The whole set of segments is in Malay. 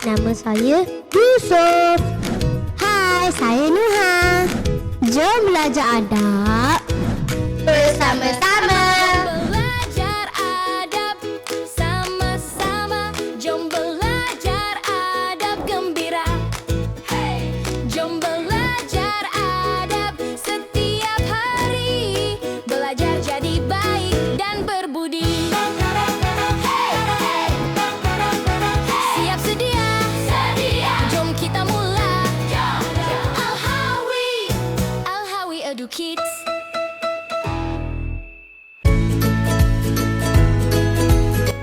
Nama saya Yusuf. Hai, saya Nuha. Jom belajar adab bersama-sama. Belajar adab sama-sama. Jom belajar adab gembira. Hey! Jom belajar adab setiap hari. Belajar jadi baik dan berbudi. Hey! Hey! Siap sedia? Sedia. Jom kita mula. Al-Hawi. Al-Hawi Edu Kids.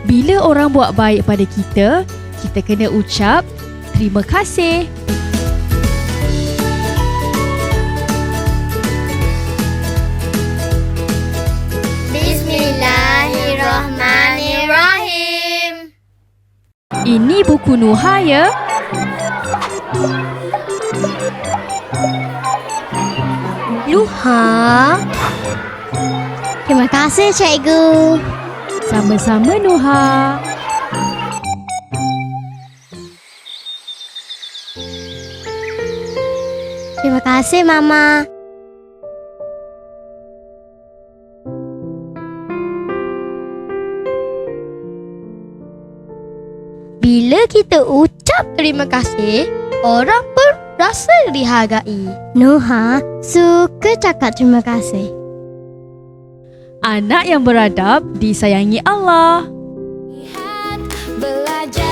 Bila orang buat baik pada kita, kita kena ucap terima kasih. Bismillahirrahmanirrahim. Ini buku Nuha ya. Nuha. Terima kasih, cikgu. Sama-sama Nuha. Terima kasih, Mama. Bila kita ucap terima kasih, orang pun rasa dihargai. Nuha suka cakap terima kasih. Anak yang beradab disayangi Allah. Lihat, belajar